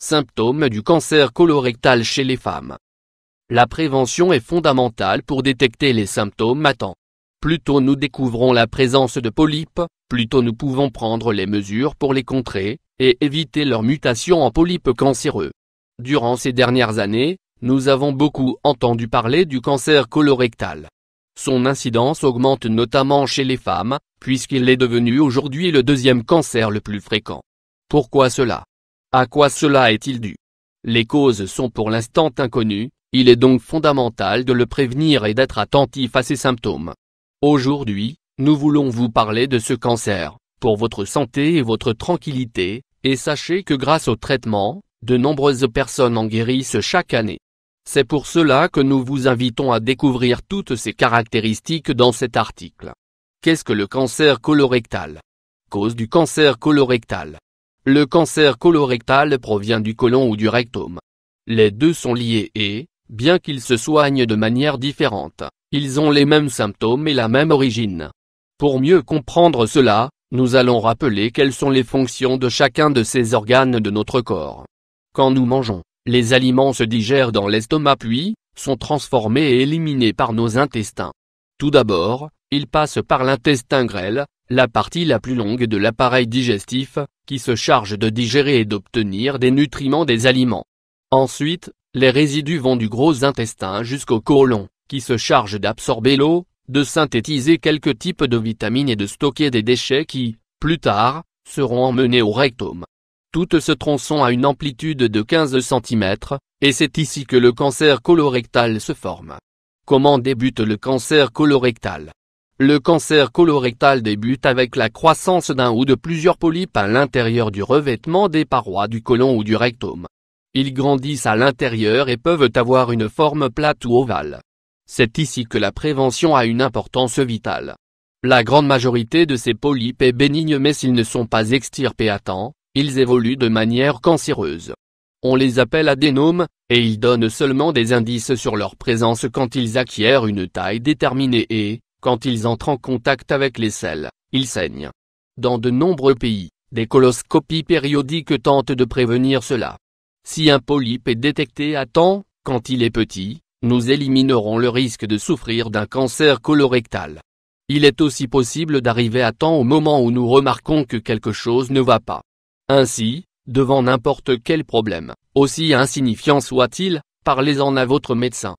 Symptômes du cancer colorectal chez les femmes. La prévention est fondamentale pour détecter les symptômes à temps. Plus tôt nous découvrons la présence de polypes, plus tôt nous pouvons prendre les mesures pour les contrer, et éviter leur mutation en polypes cancéreux. Durant ces dernières années, nous avons beaucoup entendu parler du cancer colorectal. Son incidence augmente notamment chez les femmes, puisqu'il est devenu aujourd'hui le deuxième cancer le plus fréquent. Pourquoi cela? À quoi cela est-il dû? Les causes sont pour l'instant inconnues, il est donc fondamental de le prévenir et d'être attentif à ses symptômes. Aujourd'hui, nous voulons vous parler de ce cancer, pour votre santé et votre tranquillité, et sachez que grâce au traitement, de nombreuses personnes en guérissent chaque année. C'est pour cela que nous vous invitons à découvrir toutes ces caractéristiques dans cet article. Qu'est-ce que le cancer colorectal? Cause du cancer colorectal. Le cancer colorectal provient du côlon ou du rectum. Les deux sont liés et, bien qu'ils se soignent de manière différente, ils ont les mêmes symptômes et la même origine. Pour mieux comprendre cela, nous allons rappeler quelles sont les fonctions de chacun de ces organes de notre corps. Quand nous mangeons, les aliments se digèrent dans l'estomac puis, sont transformés et éliminés par nos intestins. Tout d'abord, ils passent par l'intestin grêle, la partie la plus longue de l'appareil digestif, qui se charge de digérer et d'obtenir des nutriments des aliments. Ensuite, les résidus vont du gros intestin jusqu'au côlon, qui se charge d'absorber l'eau, de synthétiser quelques types de vitamines et de stocker des déchets qui, plus tard, seront emmenés au rectum. Tout ce tronçon a une amplitude de 15 cm, et c'est ici que le cancer colorectal se forme. Comment débute le cancer colorectal? Le cancer colorectal débute avec la croissance d'un ou de plusieurs polypes à l'intérieur du revêtement des parois du côlon ou du rectum. Ils grandissent à l'intérieur et peuvent avoir une forme plate ou ovale. C'est ici que la prévention a une importance vitale. La grande majorité de ces polypes est bénigne mais s'ils ne sont pas extirpés à temps, ils évoluent de manière cancéreuse. On les appelle adénomes, et ils donnent seulement des indices sur leur présence quand ils acquièrent une taille déterminée et, quand ils entrent en contact avec les selles, ils saignent. Dans de nombreux pays, des coloscopies périodiques tentent de prévenir cela. Si un polype est détecté à temps, quand il est petit, nous éliminerons le risque de souffrir d'un cancer colorectal. Il est aussi possible d'arriver à temps au moment où nous remarquons que quelque chose ne va pas. Ainsi, devant n'importe quel problème, aussi insignifiant soit-il, parlez-en à votre médecin.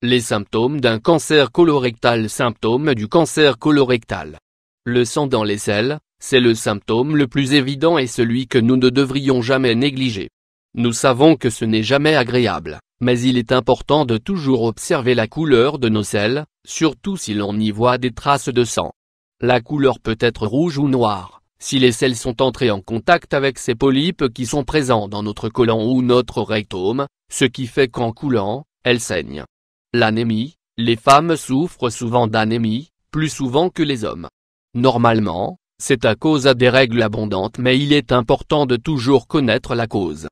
Les symptômes d'un cancer colorectal. Symptômes du cancer colorectal. Le sang dans les selles, c'est le symptôme le plus évident et celui que nous ne devrions jamais négliger. Nous savons que ce n'est jamais agréable, mais il est important de toujours observer la couleur de nos selles, surtout si l'on y voit des traces de sang. La couleur peut être rouge ou noire, si les selles sont entrées en contact avec ces polypes qui sont présents dans notre côlon ou notre rectum, ce qui fait qu'en coulant, elles saignent. L'anémie, les femmes souffrent souvent d'anémie, plus souvent que les hommes. Normalement, c'est à cause des règles abondantes mais il est important de toujours connaître la cause.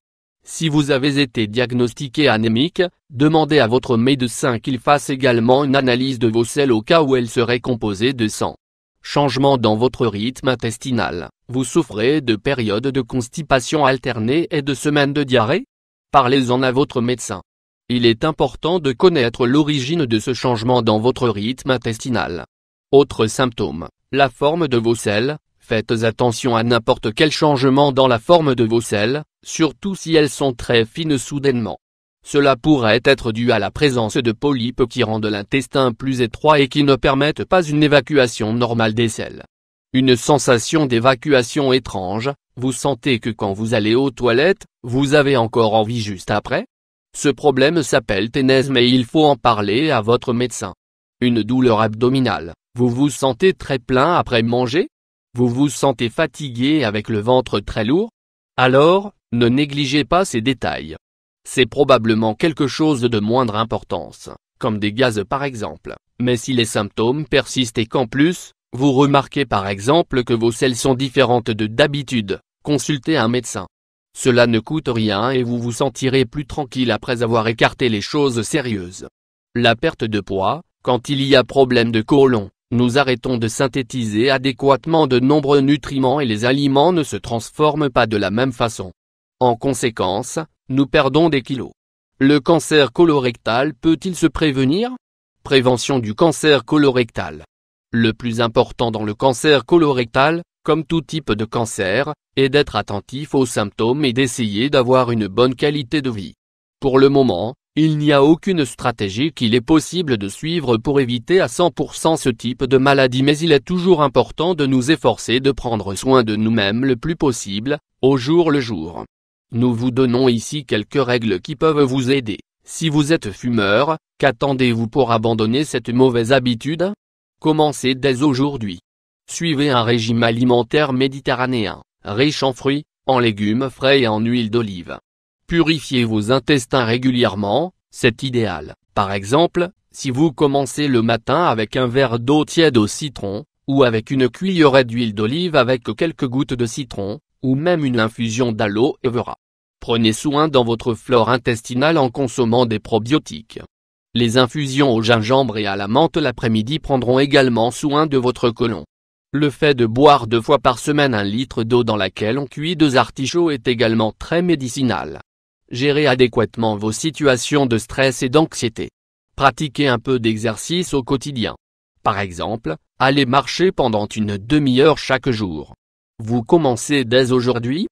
Si vous avez été diagnostiqué anémique, demandez à votre médecin qu'il fasse également une analyse de vos selles au cas où elles seraient composées de sang. Changement dans votre rythme intestinal, vous souffrez de périodes de constipation alternée et de semaines de diarrhée? Parlez-en à votre médecin. Il est important de connaître l'origine de ce changement dans votre rythme intestinal. Autres symptômes, la forme de vos selles. Faites attention à n'importe quel changement dans la forme de vos selles, surtout si elles sont très fines soudainement. Cela pourrait être dû à la présence de polypes qui rendent l'intestin plus étroit et qui ne permettent pas une évacuation normale des selles. Une sensation d'évacuation étrange, vous sentez que quand vous allez aux toilettes, vous avez encore envie juste après? Ce problème s'appelle ténèse mais il faut en parler à votre médecin. Une douleur abdominale, vous vous sentez très plein après manger? Vous vous sentez fatigué avec le ventre très lourd? Alors, ne négligez pas ces détails. C'est probablement quelque chose de moindre importance, comme des gaz par exemple, mais si les symptômes persistent et qu'en plus, vous remarquez par exemple que vos selles sont différentes de d'habitude, consultez un médecin. Cela ne coûte rien et vous vous sentirez plus tranquille après avoir écarté les choses sérieuses. La perte de poids, quand il y a problème de côlon. Nous arrêtons de synthétiser adéquatement de nombreux nutriments et les aliments ne se transforment pas de la même façon. En conséquence, nous perdons des kilos. Le cancer colorectal peut-il se prévenir? Prévention du cancer colorectal. Le plus important dans le cancer colorectal, comme tout type de cancer, est d'être attentif aux symptômes et d'essayer d'avoir une bonne qualité de vie. Pour le moment, il n'y a aucune stratégie qu'il est possible de suivre pour éviter à 100% ce type de maladie, mais il est toujours important de nous efforcer de prendre soin de nous-mêmes le plus possible, au jour le jour. Nous vous donnons ici quelques règles qui peuvent vous aider. Si vous êtes fumeur, qu'attendez-vous pour abandonner cette mauvaise habitude? Commencez dès aujourd'hui. Suivez un régime alimentaire méditerranéen, riche en fruits, en légumes frais et en huile d'olive. Purifiez vos intestins régulièrement, c'est idéal. Par exemple, si vous commencez le matin avec un verre d'eau tiède au citron, ou avec une cuillerée d'huile d'olive avec quelques gouttes de citron, ou même une infusion d'aloe vera. Prenez soin dans votre flore intestinale en consommant des probiotiques. Les infusions au gingembre et à la menthe l'après-midi prendront également soin de votre côlon. Le fait de boire 2 fois par semaine 1 litre d'eau dans laquelle on cuit 2 artichauts est également très médicinal. Gérez adéquatement vos situations de stress et d'anxiété. Pratiquez un peu d'exercice au quotidien. Par exemple, allez marcher pendant une demi-heure chaque jour. Vous commencez dès aujourd'hui?